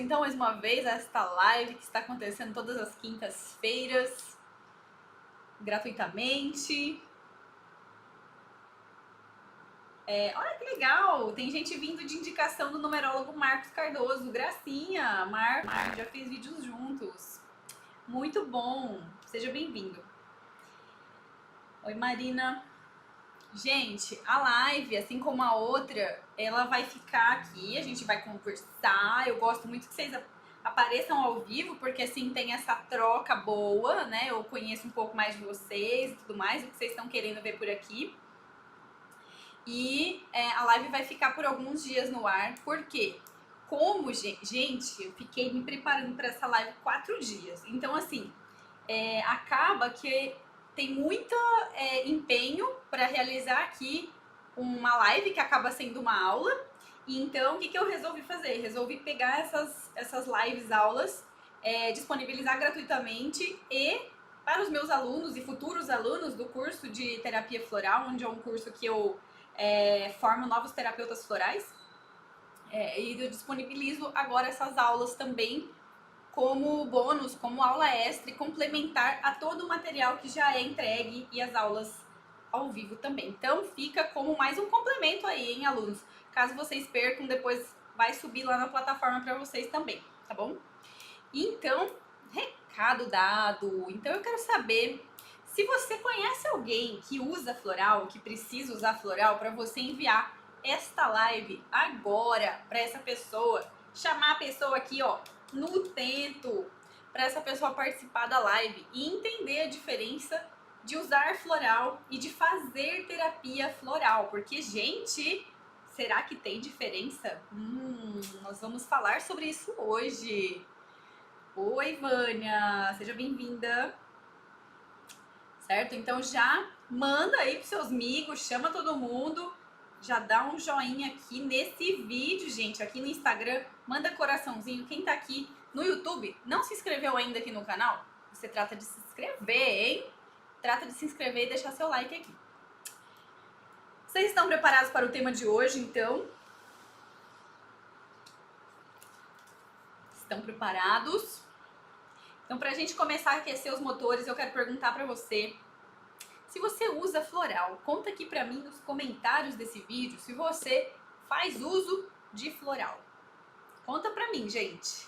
então mais uma vez a esta live que está acontecendo todas as quintas-feiras, gratuitamente. Olha que legal, tem gente vindo de indicação do numerólogo Marcos Cardoso, gracinha, Marcos, já fez vídeos juntos. Muito bom, seja bem-vindo. Oi, Marina. Gente, a live, assim como a outra, ela vai ficar aqui, a gente vai conversar. Eu gosto muito que vocês apareçam ao vivo, porque assim tem essa troca boa, né? Eu conheço um pouco mais de vocês e tudo mais, o que vocês estão querendo ver por aqui. E a live vai ficar por alguns dias no ar, porque como, gente, eu fiquei me preparando para essa live 4 dias. Então, assim, acaba que tem muito empenho para realizar aqui uma live que acaba sendo uma aula. E então, o que eu resolvi fazer? Resolvi pegar essas lives, aulas, disponibilizar gratuitamente e para os meus alunos e futuros alunos do curso de terapia floral, onde é um curso que eu formo novos terapeutas florais. E eu disponibilizo agora essas aulas também como bônus, como aula extra e complementar a todo o material que já é entregue e as aulas ao vivo também. Então fica como mais um complemento aí, hein, alunos? Caso vocês percam, depois vai subir lá na plataforma para vocês também, tá bom? Então, recado dado. Então eu quero saber se você conhece alguém que usa floral, que precisa usar floral, para você enviar esta live agora para essa pessoa, chamar a pessoa aqui, ó, no tento, para essa pessoa participar da live e entender a diferença de usar floral e de fazer terapia floral, porque, gente, será que tem diferença? Nós vamos falar sobre isso hoje. Oi, Vânia, seja bem-vinda. Certo? Então já manda aí pros seus amigos, chama todo mundo, já dá um joinha aqui nesse vídeo, gente, aqui no Instagram, manda coraçãozinho. Quem tá aqui no YouTube, não se inscreveu ainda aqui no canal? Você trata de se inscrever, hein? Trata de se inscrever e deixar seu like aqui. Vocês estão preparados para o tema de hoje, então? Estão preparados? Então, pra gente começar a aquecer os motores, eu quero perguntar pra você se você usa floral. Conta aqui pra mim nos comentários desse vídeo se você faz uso de floral. Conta pra mim, gente.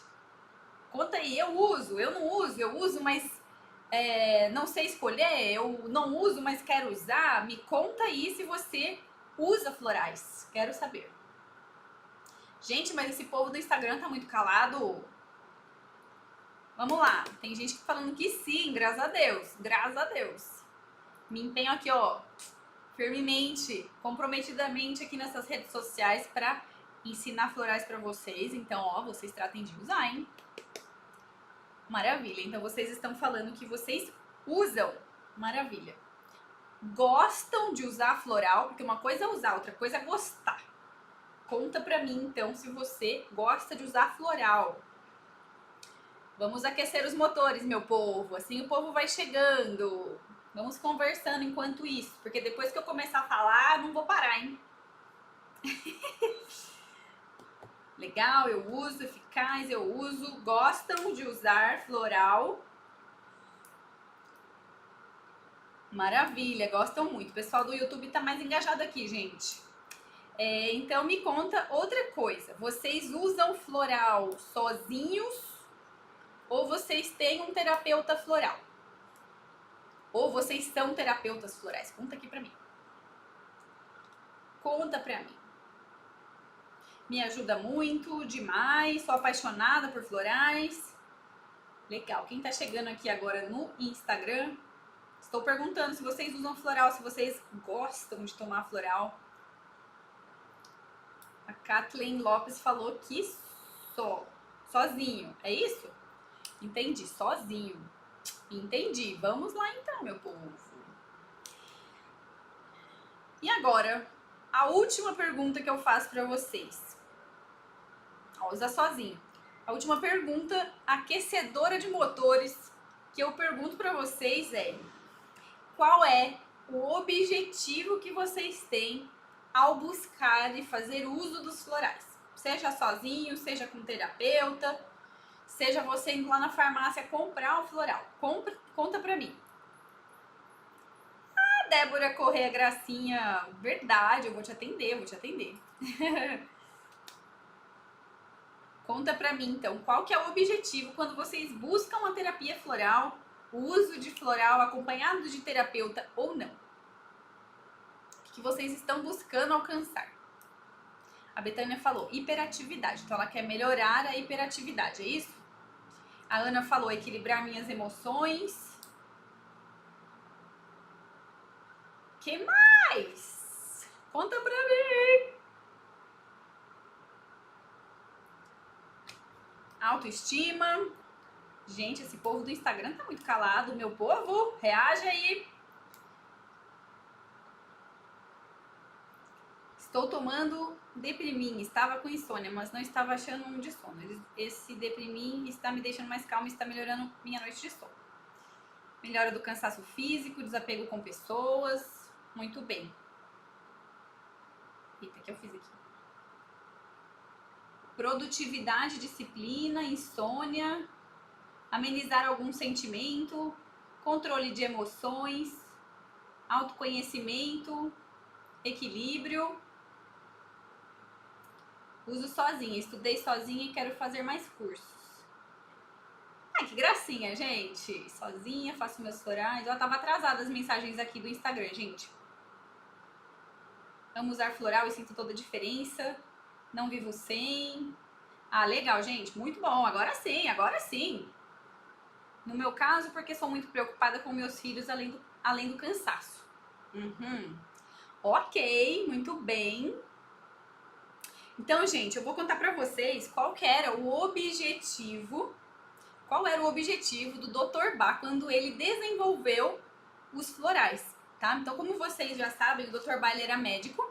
Conta aí, eu uso, eu não uso, eu uso, mas não sei escolher, eu não uso, mas quero usar. Me conta aí se você usa florais. Quero saber. Gente, mas esse povo do Instagram tá muito calado. Vamos lá, tem gente falando que sim, graças a Deus, graças a Deus. Me empenho aqui, ó, firmemente, comprometidamente aqui nessas redes sociais para ensinar florais para vocês. Então, ó, vocês tratem de usar, hein? Maravilha. Então, vocês estão falando que vocês usam. Maravilha. Gostam de usar floral, porque uma coisa é usar, outra coisa é gostar. Conta pra mim, então, se você gosta de usar floral. Vamos aquecer os motores, meu povo. Assim o povo vai chegando. Vamos conversando enquanto isso, porque depois que eu começar a falar, não vou parar, hein? Legal, eu uso, eficaz, eu uso. Gostam de usar floral? Maravilha, gostam muito. O pessoal do YouTube tá mais engajado aqui, gente. Então me conta outra coisa. Vocês usam floral sozinhos ou vocês têm um terapeuta floral? Ou vocês são terapeutas florais? Conta aqui pra mim. Conta pra mim. Me ajuda muito, demais, sou apaixonada por florais. Legal, quem tá chegando aqui agora no Instagram, estou perguntando se vocês usam floral, se vocês gostam de tomar floral. A Kathleen Lopes falou que sozinho, é isso? Entendi, sozinho. Entendi, vamos lá então, meu povo. E agora, a última pergunta que eu faço pra vocês. Usa sozinho. A última pergunta, aquecedora de motores, que eu pergunto pra vocês é: qual é o objetivo que vocês têm ao buscar e fazer uso dos florais? Seja sozinho, seja com terapeuta, seja você indo lá na farmácia comprar o floral. Conta pra mim. A Débora Corrêa Gracinha, verdade, eu vou te atender, Conta pra mim, então, qual que é o objetivo quando vocês buscam a terapia floral, o uso de floral acompanhado de terapeuta ou não? O que vocês estão buscando alcançar? A Betânia falou hiperatividade, então ela quer melhorar a hiperatividade, é isso? A Ana falou equilibrar minhas emoções. Que mais? Conta pra mim! Autoestima. Gente, esse povo do Instagram tá muito calado. Meu povo, reage aí. Estou tomando Deprimin. Estava com insônia, mas não estava achando um de sono. Esse Deprimin está me deixando mais calma e está melhorando minha noite de sono. Melhora do cansaço físico, desapego com pessoas. Muito bem. Eita, que eu fiz aqui. Produtividade, disciplina, insônia, amenizar algum sentimento, controle de emoções, autoconhecimento, equilíbrio. Uso sozinha, estudei sozinha e quero fazer mais cursos. Ai, que gracinha, gente. Sozinha, faço meus florais. Eu tava atrasada as mensagens aqui do Instagram, gente. Amo usar floral e sinto toda a diferença. Não vivo sem. Ah, legal, gente. Muito bom. Agora sim, agora sim. No meu caso, porque sou muito preocupada com meus filhos, além do cansaço. Ok, muito bem. Então, gente, eu vou contar pra vocês qual era o objetivo do Dr. Bach quando ele desenvolveu os florais, tá? Então, como vocês já sabem, o Dr. Bach ele era médico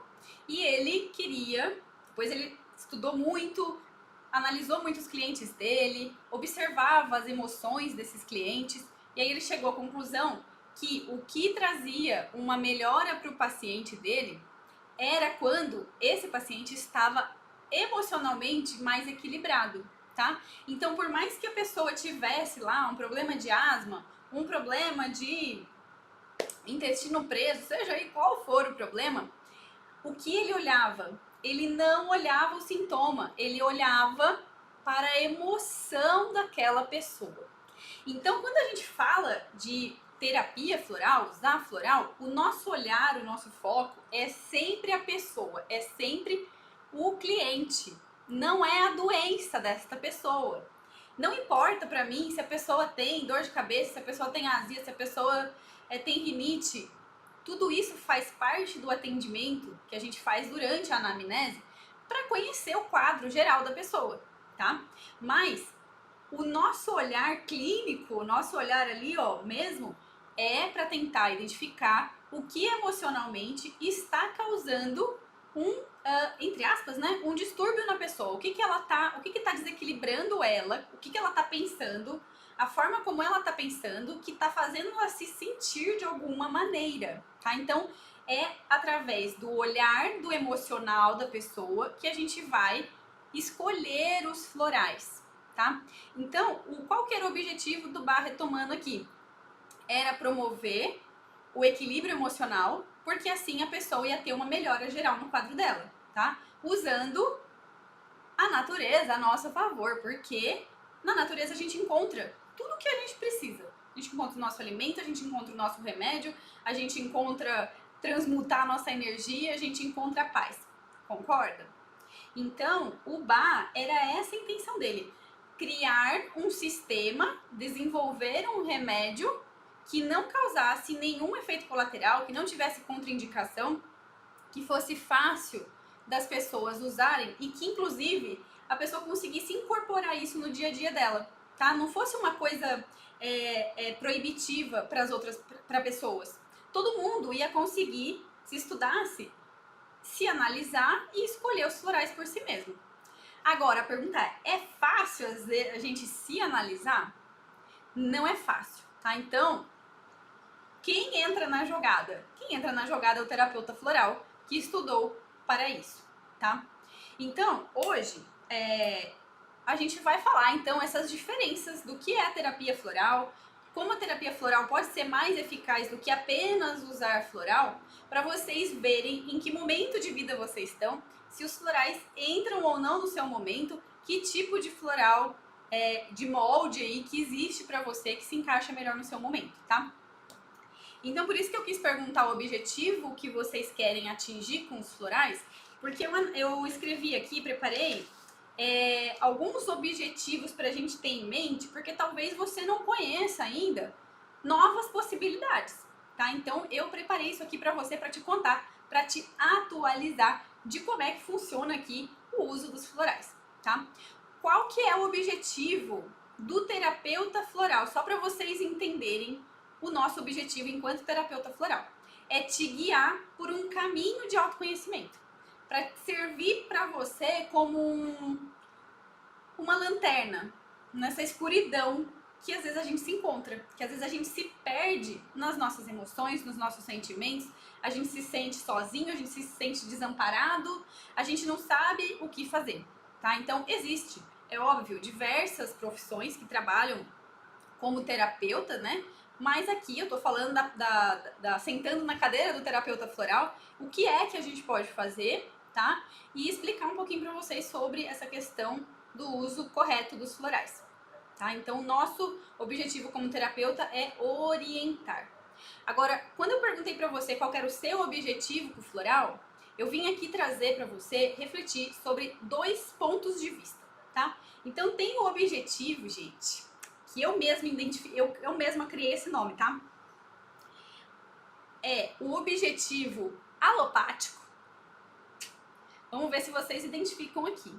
e ele queria, depois ele estudou muito, analisou muito os clientes dele, observava as emoções desses clientes e aí ele chegou à conclusão que o que trazia uma melhora para o paciente dele era quando esse paciente estava emocionalmente mais equilibrado, tá? Então, por mais que a pessoa tivesse lá um problema de asma, um problema de intestino preso, seja aí qual for o problema, o que ele olhava? Ele não olhava o sintoma, ele olhava para a emoção daquela pessoa. Então, quando a gente fala de terapia floral, usar floral, o nosso olhar, o nosso foco é sempre a pessoa, é sempre o cliente, não é a doença desta pessoa. Não importa pra mim se a pessoa tem dor de cabeça, se a pessoa tem azia, se a pessoa tem rinite. Tudo isso faz parte do atendimento que a gente faz durante a anamnese para conhecer o quadro geral da pessoa, tá? Mas o nosso olhar clínico, o nosso olhar ali, ó, mesmo, é para tentar identificar o que emocionalmente está causando entre aspas, né, um distúrbio na pessoa. O que tá desequilibrando ela, o que ela tá pensando, a forma como ela tá pensando, que tá fazendo ela se sentir de alguma maneira, tá? Então, é através do olhar do emocional da pessoa que a gente vai escolher os florais, tá? Então, qual que era o objetivo do Bach retomando aqui? Era promover o equilíbrio emocional, porque assim a pessoa ia ter uma melhora geral no quadro dela, tá? Usando a natureza a nosso favor, porque na natureza a gente encontra tudo o que a gente precisa. A gente encontra o nosso alimento, a gente encontra o nosso remédio, a gente encontra transmutar a nossa energia, a gente encontra a paz. Concorda? Então, o Bach era essa a intenção dele. Criar um sistema, desenvolver um remédio que não causasse nenhum efeito colateral, que não tivesse contraindicação, que fosse fácil das pessoas usarem e que, inclusive, a pessoa conseguisse incorporar isso no dia a dia dela, tá? Não fosse uma coisa proibitiva para pessoas. Todo mundo ia conseguir, se estudasse, se analisar e escolher os florais por si mesmo. Agora, a pergunta é fácil a gente se analisar? Não é fácil, tá? Então, quem entra na jogada? Quem entra na jogada é o terapeuta floral, que estudou para isso, tá? Então, hoje, a gente vai falar, então, essas diferenças do que é a terapia floral, como a terapia floral pode ser mais eficaz do que apenas usar floral, para vocês verem em que momento de vida vocês estão, se os florais entram ou não no seu momento, que tipo de floral, de molde aí que existe para você que se encaixa melhor no seu momento, tá? Então, por isso que eu quis perguntar o objetivo que vocês querem atingir com os florais, porque eu escrevi aqui, preparei alguns objetivos para a gente ter em mente, porque talvez você não conheça ainda novas possibilidades, tá? Então, eu preparei isso aqui para você, para te contar, para te atualizar de como é que funciona aqui o uso dos florais, tá? Qual que é o objetivo do terapeuta floral? Só para vocês entenderem o nosso objetivo enquanto terapeuta floral. É te guiar por um caminho de autoconhecimento. Para servir para você como uma lanterna nessa escuridão que às vezes a gente se encontra, que às vezes a gente se perde nas nossas emoções, nos nossos sentimentos, a gente se sente sozinho, a gente se sente desamparado, a gente não sabe o que fazer, tá? Então existe, é óbvio, diversas profissões que trabalham como terapeuta, né? Mas aqui eu tô falando sentando na cadeira do terapeuta floral, o que é que a gente pode fazer, tá? E explicar um pouquinho para vocês sobre essa questão do uso correto dos florais, tá? Então, o nosso objetivo como terapeuta é orientar. Agora, quando eu perguntei para você qual era o seu objetivo com o floral, eu vim aqui trazer para você refletir sobre 2 pontos de vista, tá? Então, tem o objetivo, gente, que eu mesma eu mesma criei esse nome, tá? É o objetivo alopático. Vamos ver se vocês identificam aqui.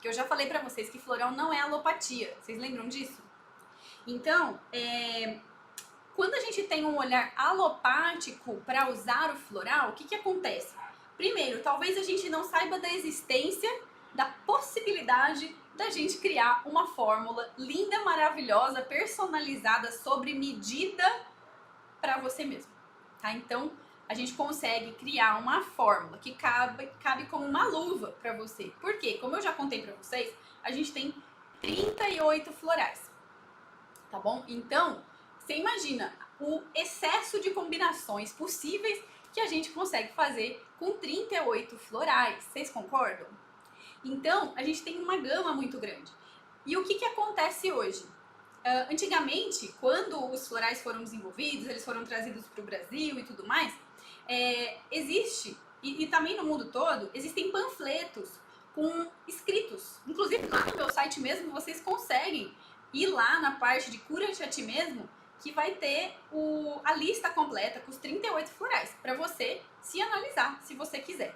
Que eu já falei pra vocês que floral não é alopatia. Vocês lembram disso? Então, quando a gente tem um olhar alopático para usar o floral, o que que acontece? Primeiro, talvez a gente não saiba da existência, da possibilidade da gente criar uma fórmula linda, maravilhosa, personalizada, sobre medida para você mesmo, tá? Então, a gente consegue criar uma fórmula que cabe como uma luva para você. Por quê? Como eu já contei para vocês, a gente tem 38 florais, tá bom? Então, você imagina o excesso de combinações possíveis que a gente consegue fazer com 38 florais. Vocês concordam? Então, a gente tem uma gama muito grande. E o que que acontece hoje? Antigamente, quando os florais foram desenvolvidos, eles foram trazidos para o Brasil e tudo mais, existe, e também no mundo todo, existem panfletos com escritos. Inclusive lá no meu site mesmo, vocês conseguem ir lá na parte de cura-te a ti mesmo, que vai ter a lista completa com os 38 florais, para você se analisar, se você quiser.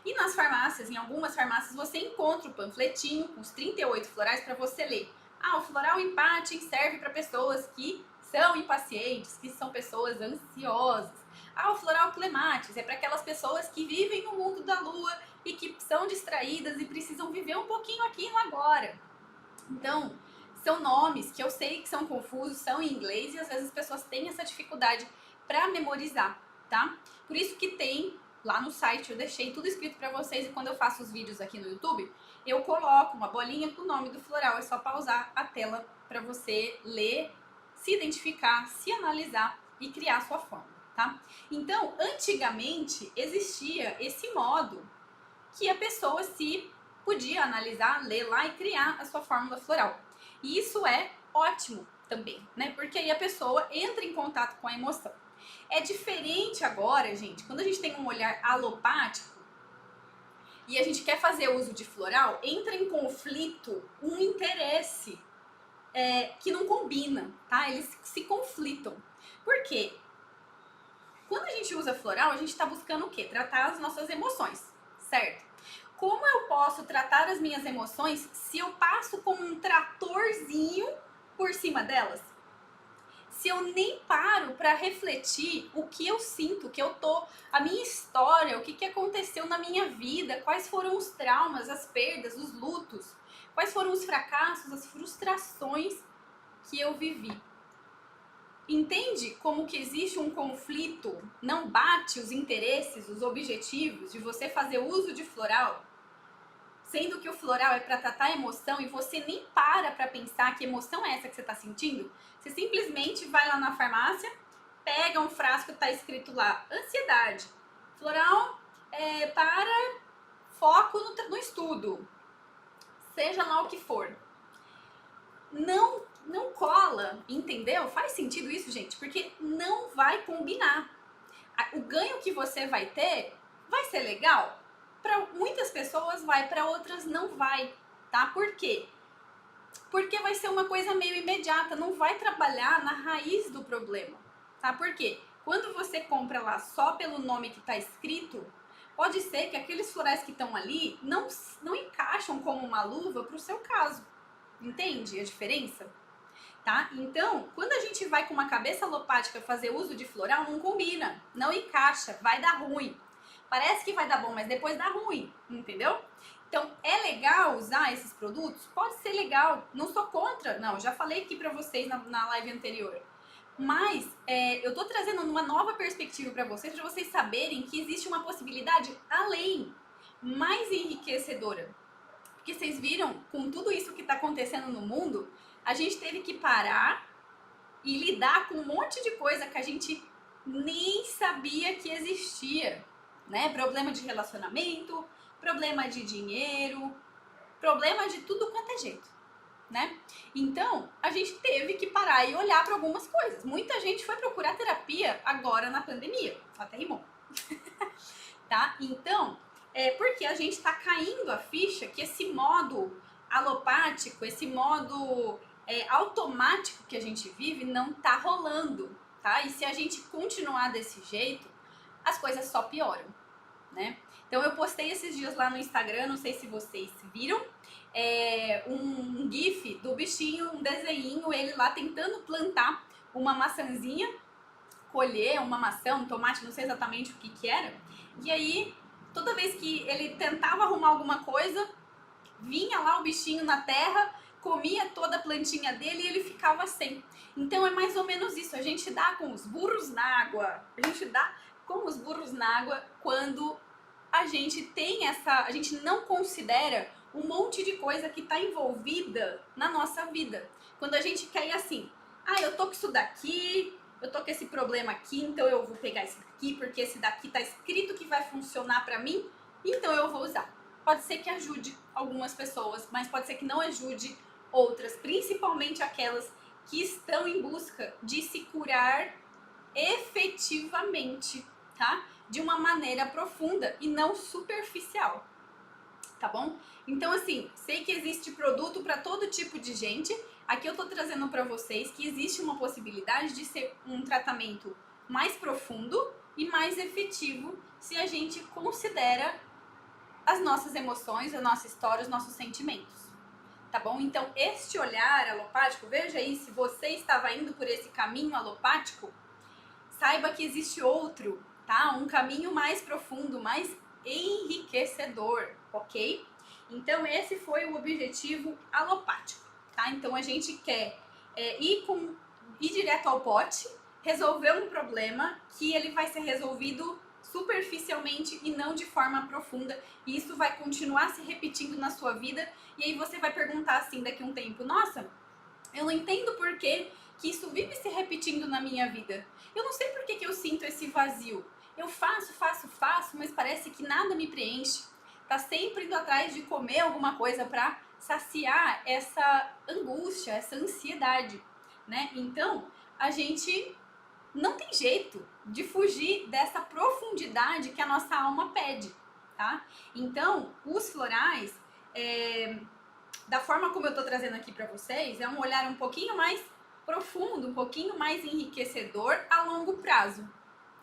E nas farmácias, em algumas farmácias, você encontra o panfletinho com os 38 florais para você ler. Ah, o floral empático serve para pessoas que são impacientes, que são pessoas ansiosas. Ah, o floral clematis é para aquelas pessoas que vivem no mundo da lua e que são distraídas e precisam viver um pouquinho aqui no agora. Então, são nomes que eu sei que são confusos, são em inglês e às vezes as pessoas têm essa dificuldade para memorizar, tá? Por isso que tem lá no site, eu deixei tudo escrito para vocês, e quando eu faço os vídeos aqui no YouTube, eu coloco uma bolinha com o nome do floral. É só pausar a tela para você ler, se identificar, se analisar e criar a sua fórmula, tá? Então, antigamente existia esse modo que a pessoa se podia analisar, ler lá e criar a sua fórmula floral. E isso é ótimo também, né? Porque aí a pessoa entra em contato com a emoção. É diferente agora, gente, quando a gente tem um olhar alopático e a gente quer fazer uso de floral, entra em conflito um interesse que não combina, tá? Eles se conflitam. Por quê? Quando a gente usa floral, a gente está buscando o quê? Tratar as nossas emoções, certo? Como eu posso tratar as minhas emoções se eu passo como um tratorzinho por cima delas? Se eu nem paro para refletir o que eu sinto, a minha história, o que aconteceu na minha vida, quais foram os traumas, as perdas, os lutos, quais foram os fracassos, as frustrações que eu vivi. Entende como que existe um conflito, não bate os interesses, os objetivos de você fazer uso de floral? sendo que o floral é para tratar emoção e você nem para pensar que emoção é essa que você está sentindo, você simplesmente vai lá na farmácia, pega um frasco que tá escrito lá, ansiedade, floral para foco no estudo, seja lá o que for. Não cola, entendeu? Faz sentido isso, gente? Porque não vai combinar. O ganho que você vai ter vai ser legal? Para muitas pessoas vai, para outras não vai, tá? Por quê? Porque vai ser uma coisa meio imediata, não vai trabalhar na raiz do problema, tá? Por quê? Quando você compra lá só pelo nome que está escrito, pode ser que aqueles florais que estão ali não encaixam como uma luva para o seu caso. Entende a diferença? Tá? Então, quando a gente vai com uma cabeça alopática fazer uso de floral, não combina, não encaixa, vai dar ruim. Parece que vai dar bom, mas depois dá ruim, entendeu? Então, é legal usar esses produtos? Pode ser legal, não sou contra, não, já falei aqui pra vocês na live anterior. Mas eu tô trazendo uma nova perspectiva pra vocês saberem que existe uma possibilidade além, mais enriquecedora. Porque vocês viram, com tudo isso que tá acontecendo no mundo, a gente teve que parar e lidar com um monte de coisa que a gente nem sabia que existia, né? Problema de relacionamento, problema de dinheiro, problema de tudo quanto é jeito, né? Então, a gente teve que parar e olhar para algumas coisas. Muita gente foi procurar terapia agora na pandemia, até rimou. Tá? Então, porque a gente tá caindo a ficha que esse modo alopático, esse modo automático que a gente vive não tá rolando, tá? E se a gente continuar desse jeito, as coisas só pioram, né? Então eu postei esses dias lá no Instagram, não sei se vocês viram, um gif do bichinho, um desenho, ele lá tentando plantar uma maçãzinha, colher uma maçã, um tomate, não sei exatamente o que era, e aí toda vez que ele tentava arrumar alguma coisa, vinha lá o bichinho na terra, comia toda a plantinha dele e ele ficava sem. Então é mais ou menos isso, a gente dá com os burros na água, a gente dá com os burros na água quando a gente tem a gente não considera um monte de coisa que está envolvida na nossa vida. Quando a gente quer ir assim, eu tô com isso daqui, eu tô com esse problema aqui, então eu vou pegar esse daqui, porque esse daqui tá escrito que vai funcionar pra mim, então eu vou usar. Pode ser que ajude algumas pessoas, mas pode ser que não ajude outras, principalmente aquelas que estão em busca de se curar efetivamente, tá? De uma maneira profunda e não superficial, tá bom? Então, assim, sei que existe produto para todo tipo de gente. Aqui eu tô trazendo para vocês que existe uma possibilidade de ser um tratamento mais profundo e mais efetivo se a gente considera as nossas emoções, a nossa história, os nossos sentimentos, tá bom? Então, este olhar alopático, veja aí, se você estava indo por esse caminho alopático, saiba que existe outro, tá? Um caminho mais profundo, mais enriquecedor, ok? Então, esse foi o objetivo alopático, tá? Então, a gente quer ir direto ao pote, resolver um problema que ele vai ser resolvido superficialmente e não de forma profunda, e isso vai continuar se repetindo na sua vida, e aí você vai perguntar assim daqui a um tempo, nossa, eu não entendo por que isso vive se repetindo na minha vida, eu não sei por que eu sinto esse vazio, eu faço, mas parece que nada me preenche, tá sempre indo atrás de comer alguma coisa para saciar essa angústia, essa ansiedade, né? Então, a gente não tem jeito de fugir dessa profundidade que a nossa alma pede, tá? Então, os florais, da forma como eu tô trazendo aqui para vocês, é um olhar um pouquinho mais profundo, um pouquinho mais enriquecedor a longo prazo,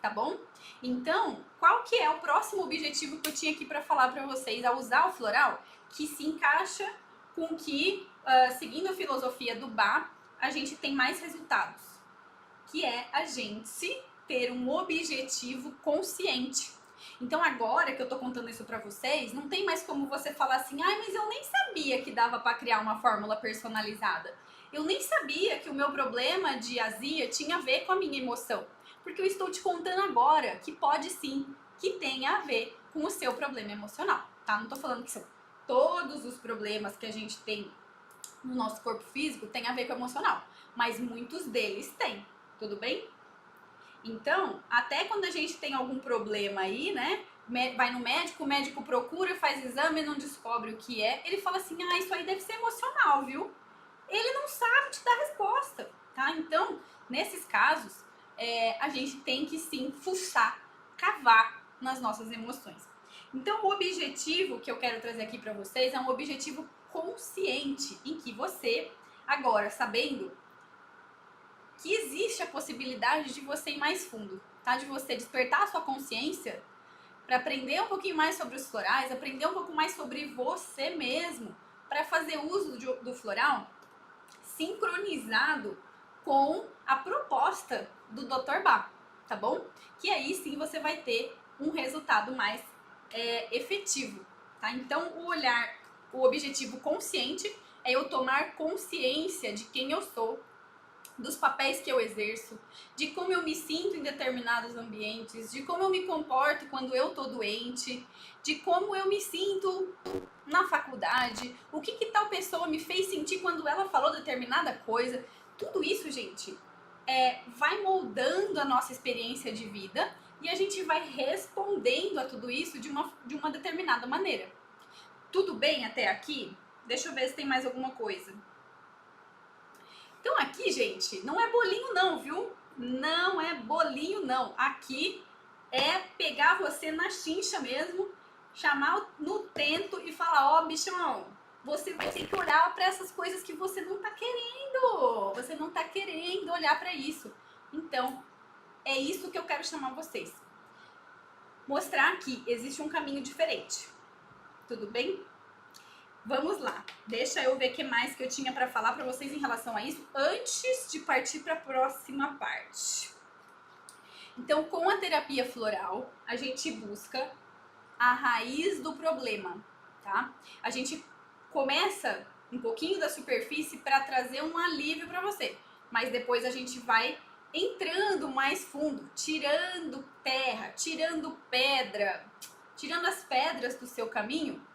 tá bom? Então, qual que é o próximo objetivo que eu tinha aqui para falar para vocês ao usar o floral, que se encaixa com que, seguindo a filosofia do Bach, a gente tem mais resultados, que é a gente ter um objetivo consciente. Então agora que eu tô contando isso pra vocês, não tem mais como você falar assim, mas eu nem sabia que dava pra criar uma fórmula personalizada. Eu nem sabia que o meu problema de azia tinha a ver com a minha emoção. Porque eu estou te contando agora que pode sim, que tenha a ver com o seu problema emocional, tá? Não tô falando que todos os problemas que a gente tem no nosso corpo físico têm a ver com o emocional, mas muitos deles têm, tudo bem? Então, até quando a gente tem algum problema aí, né? Vai no médico, o médico procura, faz exame, não descobre o que é, ele fala assim, ah, isso aí deve ser emocional, viu? Ele não sabe te dar resposta, tá? Então, nesses casos, a gente tem que sim fuçar, cavar nas nossas emoções. Então, o objetivo que eu quero trazer aqui para vocês é um objetivo consciente, em que você, agora, sabendo que existe a possibilidade de você ir mais fundo, tá? De você despertar a sua consciência para aprender um pouquinho mais sobre os florais, aprender um pouco mais sobre você mesmo, para fazer uso do floral sincronizado com a proposta do Dr. Bach, tá bom? Que aí sim você vai ter um resultado mais efetivo, tá? Então o objetivo consciente é eu tomar consciência de quem eu sou, dos papéis que eu exerço, de como eu me sinto em determinados ambientes, de como eu me comporto quando eu tô doente, de como eu me sinto na faculdade, o que tal pessoa me fez sentir quando ela falou determinada coisa. Tudo isso, gente, vai moldando a nossa experiência de vida e a gente vai respondendo a tudo isso de uma determinada maneira. Tudo bem até aqui? Deixa eu ver se tem mais alguma coisa. Então aqui, gente, não é bolinho não, viu? Não é bolinho não. Aqui é pegar você na chincha mesmo, chamar no tento e falar, ó, bichão, você vai ter que olhar para essas coisas que você não tá querendo. Você não tá querendo olhar para isso. Então, é isso que eu quero chamar vocês. Mostrar que existe um caminho diferente. Tudo bem? Vamos lá, deixa eu ver o que mais que eu tinha para falar para vocês em relação a isso antes de partir para a próxima parte. Então, com a terapia floral, a gente busca a raiz do problema, tá? A gente começa um pouquinho da superfície para trazer um alívio para você, mas depois a gente vai entrando mais fundo, tirando terra, tirando pedra, tirando as pedras do seu caminho,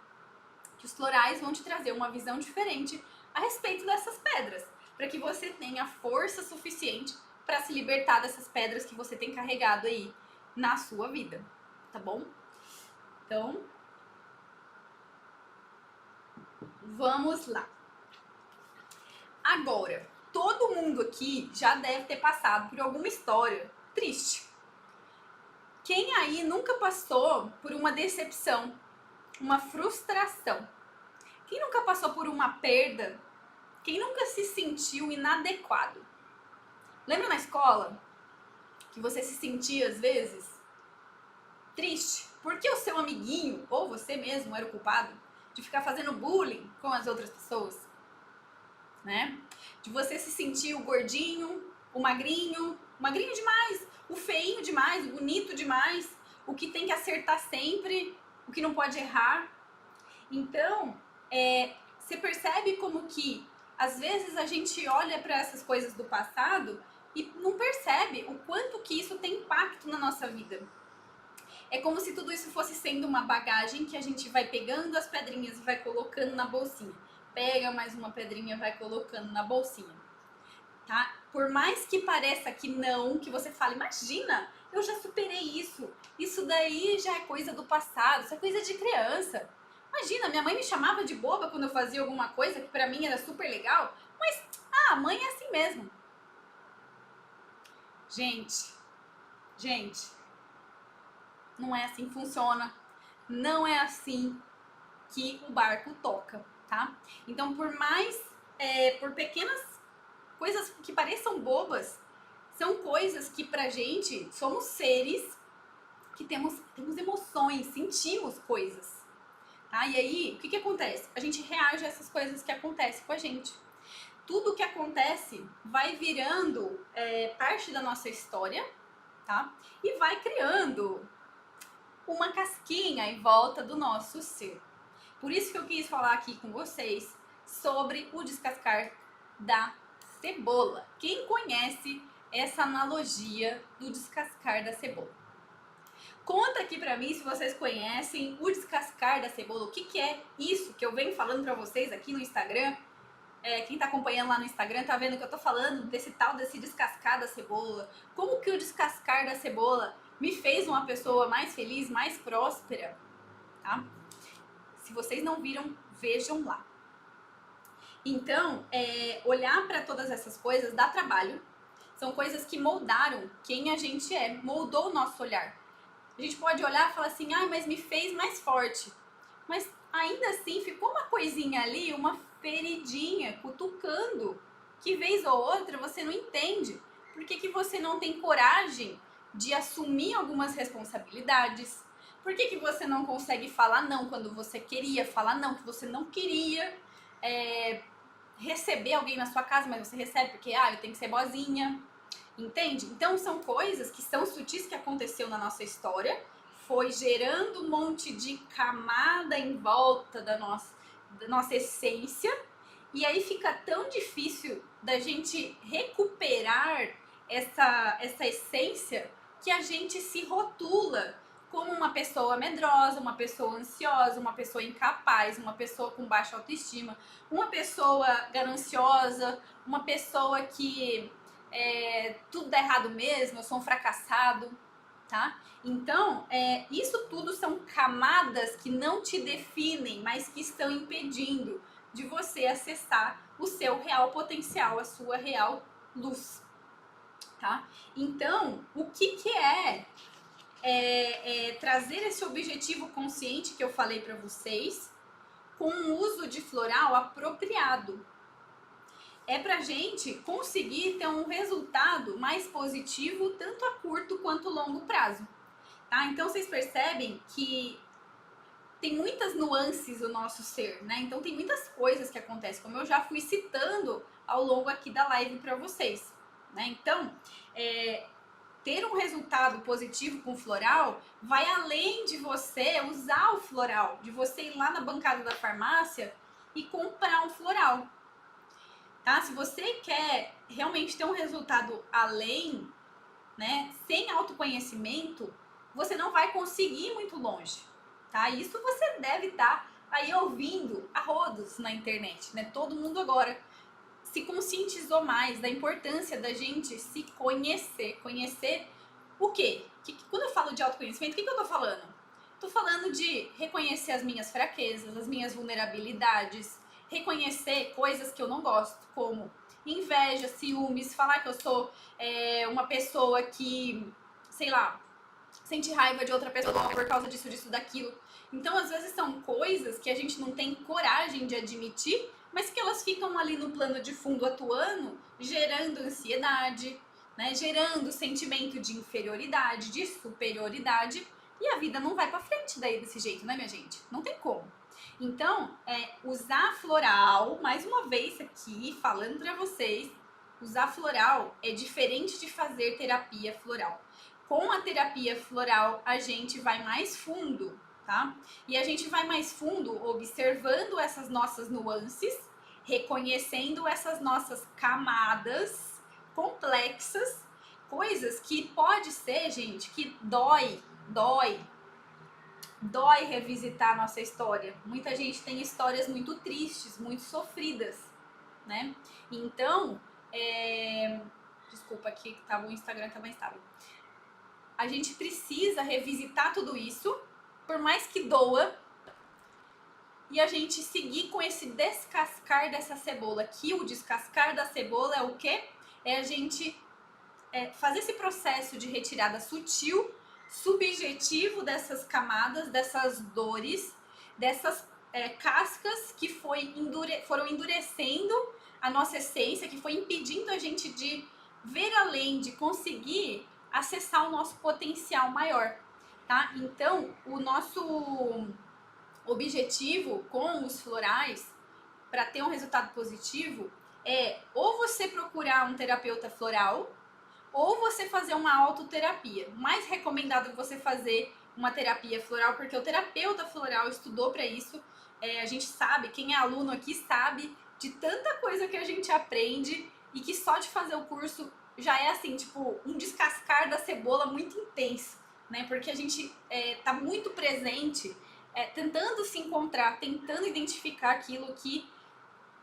que os florais vão te trazer uma visão diferente a respeito dessas pedras, para que você tenha força suficiente para se libertar dessas pedras que você tem carregado aí na sua vida, tá bom? Então, vamos lá. Agora, todo mundo aqui já deve ter passado por alguma história triste. Quem aí nunca passou por uma decepção, uma frustração? Quem nunca passou por uma perda? Quem nunca se sentiu inadequado? Lembra na escola que você se sentia às vezes triste porque o seu amiguinho ou você mesmo era o culpado de ficar fazendo bullying com as outras pessoas, né? De você se sentir o gordinho, o magrinho demais, o feinho demais, o bonito demais, o que tem que acertar sempre, o que não pode errar. Então, você percebe como que às vezes a gente olha para essas coisas do passado e não percebe o quanto que isso tem impacto na nossa vida. É como se tudo isso fosse sendo uma bagagem que a gente vai pegando as pedrinhas e vai colocando na bolsinha. Pega mais uma pedrinha e vai colocando na bolsinha, tá? Por mais que pareça que não, que você fale, imagina, eu já superei isso. Isso daí já é coisa do passado, isso é coisa de criança. Imagina, minha mãe me chamava de boba quando eu fazia alguma coisa que pra mim era super legal, mas, a mãe é assim mesmo. Gente, não é assim que funciona, não é assim que o barco toca, tá? Então, por pequenas coisas que pareçam bobas, são coisas que pra gente, somos seres que temos emoções, sentimos coisas, tá? E aí, o que acontece? A gente reage a essas coisas que acontecem com a gente. Tudo que acontece vai virando parte da nossa história, tá? E vai criando uma casquinha em volta do nosso ser. Por isso que eu quis falar aqui com vocês sobre o descascar da cebola. Quem conhece essa analogia do descascar da cebola? Conta aqui pra mim se vocês conhecem o descascar da cebola. O que que é isso que eu venho falando pra vocês aqui no Instagram? Quem tá acompanhando lá no Instagram tá vendo que eu tô falando desse descascar da cebola. Como que o descascar da cebola me fez uma pessoa mais feliz, mais próspera, tá? Se vocês não viram, vejam lá. Então, olhar para todas essas coisas dá trabalho. São coisas que moldaram quem a gente é, moldou o nosso olhar. A gente pode olhar e falar assim, mas me fez mais forte. Mas ainda assim ficou uma coisinha ali, uma feridinha, cutucando, que vez ou outra você não entende. Por que que você não tem coragem de assumir algumas responsabilidades? Por que que você não consegue falar não quando você queria, falar não que você não queria? Receber alguém na sua casa, mas você recebe porque, eu tenho que ser boazinha. Entende? Então são coisas que são sutis que aconteceu na nossa história, foi gerando um monte de camada em volta da nossa essência, e aí fica tão difícil da gente recuperar essa essência que a gente se rotula como uma pessoa medrosa, uma pessoa ansiosa, uma pessoa incapaz, uma pessoa com baixa autoestima, uma pessoa gananciosa, uma pessoa que tudo dá errado mesmo, eu sou um fracassado, tá? Então, isso tudo são camadas que não te definem, mas que estão impedindo de você acessar o seu real potencial, a sua real luz, tá? Então, o que que é trazer esse objetivo consciente que eu falei para vocês com um uso de floral apropriado? É pra gente conseguir ter um resultado mais positivo tanto a curto quanto a longo prazo, tá? Então vocês percebem que tem muitas nuances o nosso ser, né? Então tem muitas coisas que acontecem, como eu já fui citando ao longo aqui da live para vocês, né? Então, ter um resultado positivo com floral vai além de você usar o floral, de você ir lá na bancada da farmácia e comprar um floral. Tá? Se você quer realmente ter um resultado além, né, sem autoconhecimento, você não vai conseguir ir muito longe, tá? Isso você deve estar aí ouvindo a rodos na internet, né? Todo mundo agora se conscientizou mais da importância da gente se conhecer. Conhecer o quê? Quando eu falo de autoconhecimento, o que eu tô falando? Tô falando de reconhecer as minhas fraquezas, as minhas vulnerabilidades, reconhecer coisas que eu não gosto, como inveja, ciúmes, falar que eu sou uma pessoa que, sei lá, sente raiva de outra pessoa por causa disso, daquilo. Então, às vezes, são coisas que a gente não tem coragem de admitir, mas que elas ficam ali no plano de fundo atuando, gerando ansiedade, né? Gerando sentimento de inferioridade, de superioridade, e a vida não vai pra frente daí desse jeito, né, minha gente? Não tem como. Então, usar floral, mais uma vez aqui, falando pra vocês, usar floral é diferente de fazer terapia floral. Com a terapia floral, a gente vai mais fundo, tá? E a gente vai mais fundo observando essas nossas nuances, reconhecendo essas nossas camadas complexas, coisas que pode ser, gente, que dói revisitar a nossa história. Muita gente tem histórias muito tristes, muito sofridas, né? Então, desculpa aqui, o Instagram estava instável. A gente precisa revisitar tudo isso, por mais que doa, e a gente seguir com esse descascar dessa cebola. Que o descascar da cebola é o quê? É a gente fazer esse processo de retirada sutil, subjetivo dessas camadas, dessas dores, dessas cascas que foram endurecendo a nossa essência, que foi impedindo a gente de ver além, de conseguir acessar o nosso potencial maior, tá? Então, o nosso objetivo com os florais, para ter um resultado positivo, é ou você procurar um terapeuta floral, ou você fazer uma autoterapia. Mais recomendado você fazer uma terapia floral, porque o terapeuta floral estudou para isso. A gente sabe, quem é aluno aqui sabe de tanta coisa que a gente aprende e que só de fazer o curso já é assim, tipo, um descascar da cebola muito intenso, né? Porque a gente tá muito presente, tentando se encontrar, tentando identificar aquilo que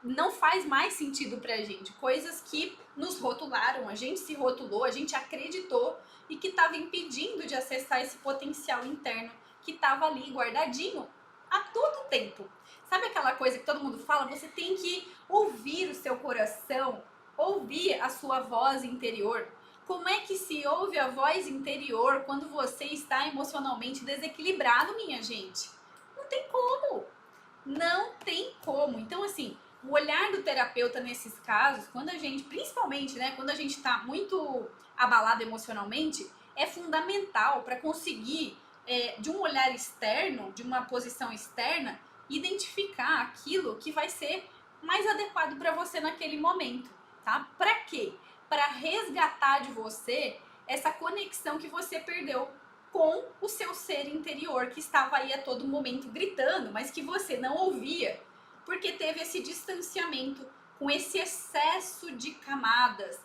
não faz mais sentido pra gente, coisas que nos rotularam, a gente se rotulou, a gente acreditou e que estava impedindo de acessar esse potencial interno que estava ali guardadinho a todo tempo. Sabe aquela coisa que todo mundo fala? Você tem que ouvir o seu coração, ouvir a sua voz interior. Como é que se ouve a voz interior quando você está emocionalmente desequilibrado, minha gente? Não tem como. Não tem como. Então, assim, o olhar do terapeuta nesses casos, quando a gente, principalmente, né, quando a gente está muito abalado emocionalmente, é fundamental para conseguir, de um olhar externo, de uma posição externa, identificar aquilo que vai ser mais adequado para você naquele momento, tá? Para quê? Para resgatar de você essa conexão que você perdeu com o seu ser interior, que estava aí a todo momento gritando, mas que você não ouvia, porque teve esse distanciamento com esse excesso de camadas,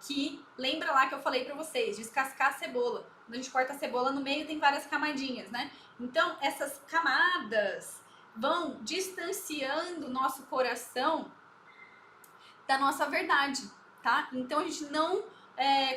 que lembra lá que eu falei pra vocês, descascar a cebola. Quando a gente corta a cebola no meio tem várias camadinhas, né? Então essas camadas vão distanciando o nosso coração da nossa verdade, tá? Então a gente não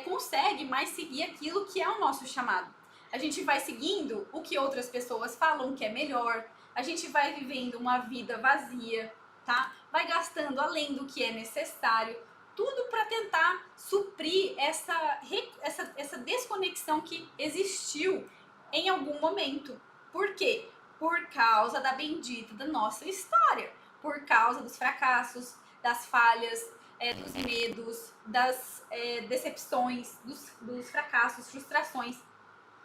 consegue mais seguir aquilo que é o nosso chamado. A gente vai seguindo o que outras pessoas falam que é melhor, a gente vai vivendo uma vida vazia, tá? Vai gastando além do que é necessário, tudo para tentar suprir essa desconexão que existiu em algum momento. Por quê? Por causa da bendita da nossa história, por causa dos fracassos, das falhas, dos medos, das decepções, dos fracassos, frustrações.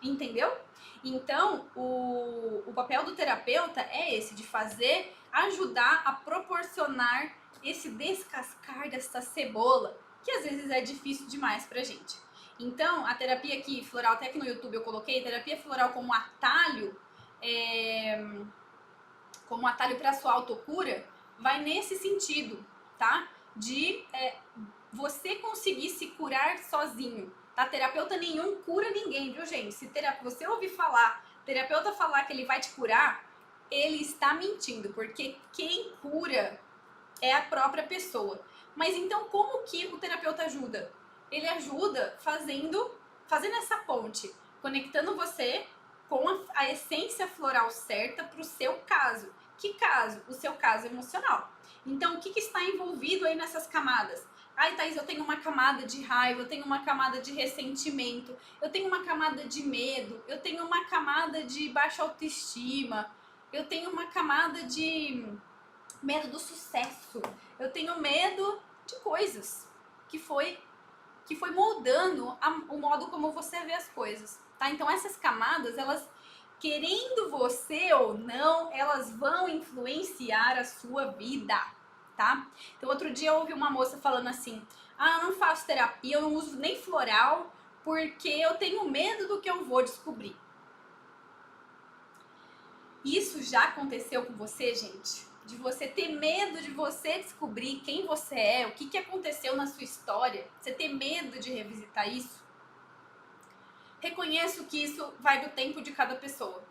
Entendeu? Então, o papel do terapeuta é esse, de fazer, ajudar a proporcionar esse descascar dessa cebola, que às vezes é difícil demais pra gente. Então, a terapia aqui floral, até que no YouTube eu coloquei, terapia floral como atalho, como atalho para sua autocura, vai nesse sentido, tá? De você conseguir se curar sozinho. Tá? Terapeuta nenhum cura ninguém, viu, gente? Se você ouvir terapeuta falar que ele vai te curar, ele está mentindo, porque quem cura é a própria pessoa. Mas então, como que o terapeuta ajuda? Ele ajuda fazendo essa ponte, conectando você com a essência floral certa para o seu caso. Que caso? O seu caso emocional. Então, o que está envolvido aí nessas camadas? Ai, Thaís, eu tenho uma camada de raiva, eu tenho uma camada de ressentimento, eu tenho uma camada de medo, eu tenho uma camada de baixa autoestima, eu tenho uma camada de medo do sucesso, eu tenho medo de coisas que foi moldando o modo como você vê as coisas, tá? Então essas camadas, elas, querendo você ou não, elas vão influenciar a sua vida, tá? Então outro dia eu ouvi uma moça falando assim, eu não faço terapia, eu não uso nem floral, porque eu tenho medo do que eu vou descobrir. Isso já aconteceu com você, gente? De você ter medo de você descobrir quem você é, o que aconteceu na sua história, você ter medo de revisitar isso? Reconheço que isso vai do tempo de cada pessoa,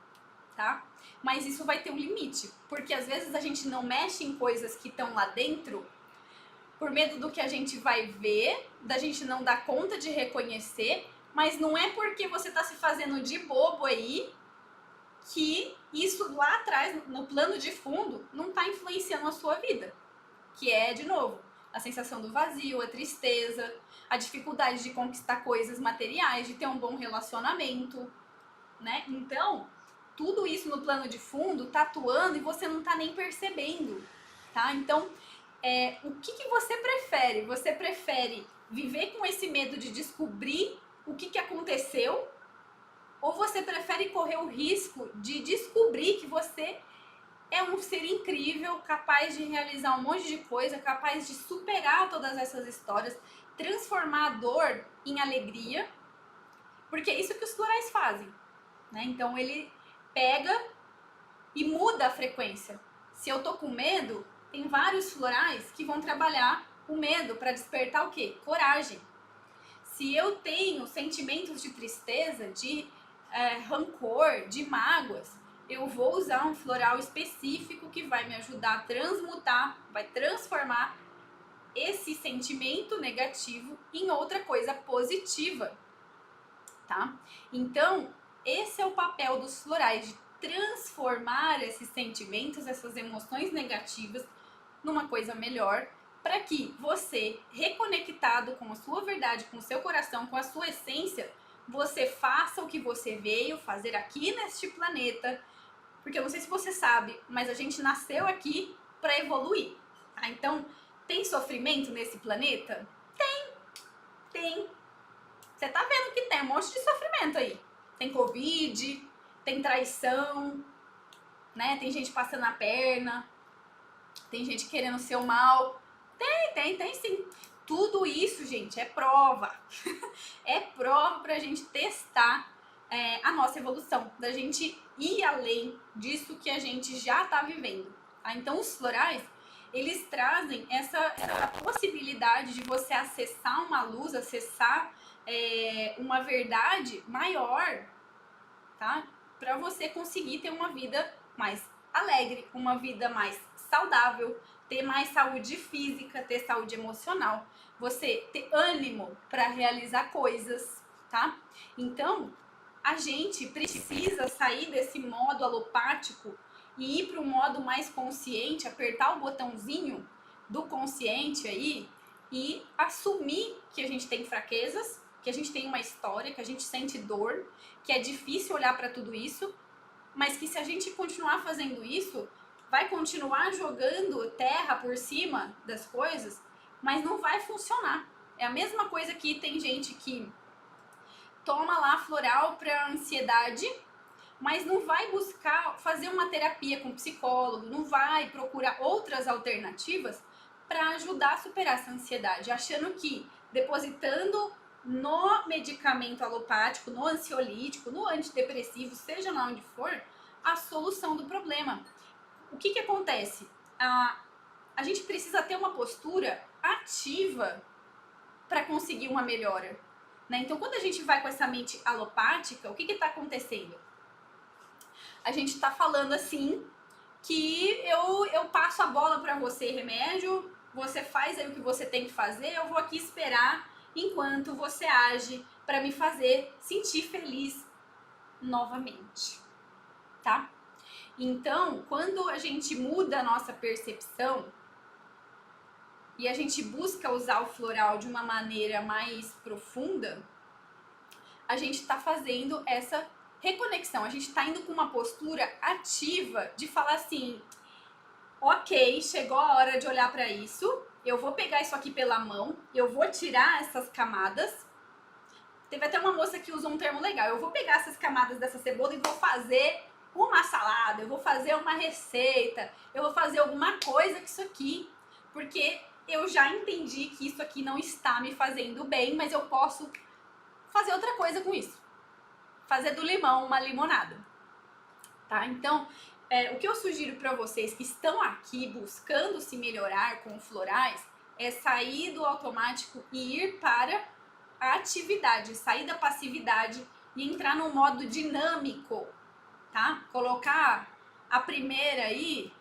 tá? Mas isso vai ter um limite, porque às vezes a gente não mexe em coisas que estão lá dentro por medo do que a gente vai ver, da gente não dar conta de reconhecer, mas não é porque você tá se fazendo de bobo aí que isso lá atrás, no plano de fundo, não tá influenciando a sua vida. Que é, de novo, a sensação do vazio, a tristeza, a dificuldade de conquistar coisas materiais, de ter um bom relacionamento, né? Então, tudo isso no plano de fundo tá atuando e você não tá nem percebendo, tá? Então, o que você prefere? Você prefere viver com esse medo de descobrir o que aconteceu? Ou você prefere correr o risco de descobrir que você é um ser incrível, capaz de realizar um monte de coisa, capaz de superar todas essas histórias, transformar a dor em alegria? Porque é isso que os florais fazem, né? Então ele pega e muda a frequência. Se eu tô com medo, tem vários florais que vão trabalhar o medo para despertar o quê? Coragem. Se eu tenho sentimentos de tristeza, de rancor, de mágoas, eu vou usar um floral específico que vai me ajudar a transmutar, vai transformar esse sentimento negativo em outra coisa positiva, tá? Então, esse é o papel dos florais, de transformar esses sentimentos, essas emoções negativas numa coisa melhor, para que você, reconectado com a sua verdade, com o seu coração, com a sua essência, você faça o que você veio fazer aqui neste planeta, porque eu não sei se você sabe, mas a gente nasceu aqui para evoluir, tá? Então, tem sofrimento nesse planeta? Tem. Você tá vendo que tem um monte de sofrimento aí. Tem Covid, tem traição, né? Tem gente passando a perna, tem gente querendo ser o mal. Tem sim. Tudo isso, gente, é prova. É prova pra gente testar a nossa evolução, da gente ir além disso que a gente já tá vivendo. Tá? Então, os florais, eles trazem essa possibilidade de você acessar uma luz, acessar uma verdade maior, tá? Para você conseguir ter uma vida mais alegre, uma vida mais saudável, ter mais saúde física, ter saúde emocional, você ter ânimo para realizar coisas, tá? Então, a gente precisa sair desse modo alopático e ir para um modo mais consciente, apertar o botãozinho do consciente aí e assumir que a gente tem fraquezas, que a gente tem uma história, que a gente sente dor, que é difícil olhar para tudo isso, mas que se a gente continuar fazendo isso, vai continuar jogando terra por cima das coisas, mas não vai funcionar. É a mesma coisa que tem gente que toma lá floral para ansiedade, mas não vai buscar fazer uma terapia com psicólogo, não vai procurar outras alternativas para ajudar a superar essa ansiedade, achando que depositando no medicamento alopático, no ansiolítico, no antidepressivo, seja lá onde for, a solução do problema. O que acontece? A gente precisa ter uma postura ativa para conseguir uma melhora, né? Então, quando a gente vai com essa mente alopática, o que está acontecendo? A gente está falando assim que eu passo a bola para você, remédio, você faz aí o que você tem que fazer, eu vou aqui esperar enquanto você age para me fazer sentir feliz novamente, tá? Então, quando a gente muda a nossa percepção e a gente busca usar o floral de uma maneira mais profunda, a gente está fazendo essa reconexão, a gente está indo com uma postura ativa de falar assim, ok, chegou a hora de olhar para isso, eu vou pegar isso aqui pela mão, eu vou tirar essas camadas. Teve até uma moça que usou um termo legal, eu vou pegar essas camadas dessa cebola e vou fazer uma salada, eu vou fazer uma receita, eu vou fazer alguma coisa com isso aqui, porque eu já entendi que isso aqui não está me fazendo bem, mas eu posso fazer outra coisa com isso. Fazer do limão uma limonada, tá? Então, o que eu sugiro para vocês que estão aqui buscando se melhorar com florais é sair do automático e ir para a atividade, sair da passividade e entrar num modo dinâmico, tá? Colocar a primeira aí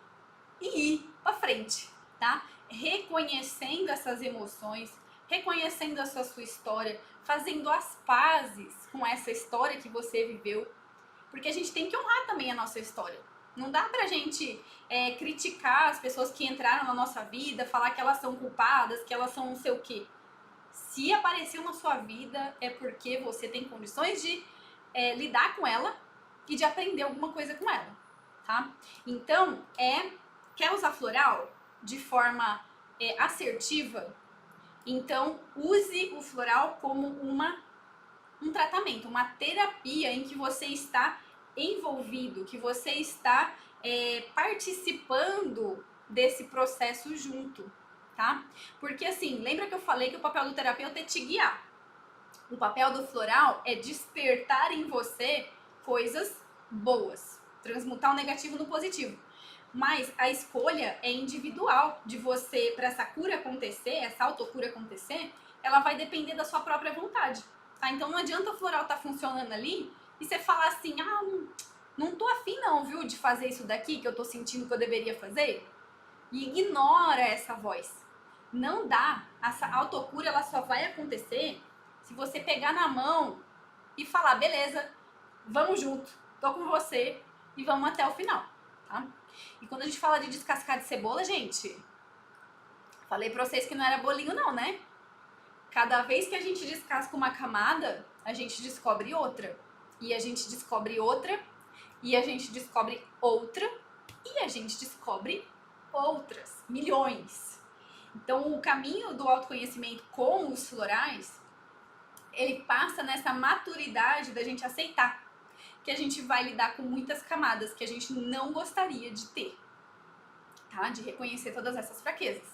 e ir para frente, tá? Reconhecendo essas emoções, reconhecendo a sua história, fazendo as pazes com essa história que você viveu, porque a gente tem que honrar também a nossa história. Não dá pra gente criticar as pessoas que entraram na nossa vida, falar que elas são culpadas, que elas são não sei o quê. Se apareceu na sua vida, é porque você tem condições de lidar com ela e de aprender alguma coisa com ela, tá? Então, quer usar floral de forma assertiva? Então, use o floral como um tratamento, uma terapia em que você está envolvido, que você está participando desse processo junto, tá? Porque assim, lembra que eu falei que o papel do terapeuta é te guiar? O papel do floral é despertar em você coisas boas, transmutar o negativo no positivo. Mas a escolha é individual de você, para essa cura acontecer, essa autocura acontecer, ela vai depender da sua própria vontade, tá? Então não adianta o floral estar funcionando ali e você falar assim, não tô afim não, viu, de fazer isso daqui que eu tô sentindo que eu deveria fazer, e ignora essa voz. Não dá. Essa autocura, ela só vai acontecer se você pegar na mão e falar, beleza, vamos junto, tô com você e vamos até o final, tá? E quando a gente fala de descascar de cebola, gente, falei pra vocês que não era bolinho não, né? Cada vez que a gente descasca uma camada, a gente descobre outra. E a gente descobre outra, e a gente descobre outra, e a gente descobre outras, milhões. Então, o caminho do autoconhecimento com os florais, ele passa nessa maturidade da gente aceitar que a gente vai lidar com muitas camadas que a gente não gostaria de ter, tá? De reconhecer todas essas fraquezas.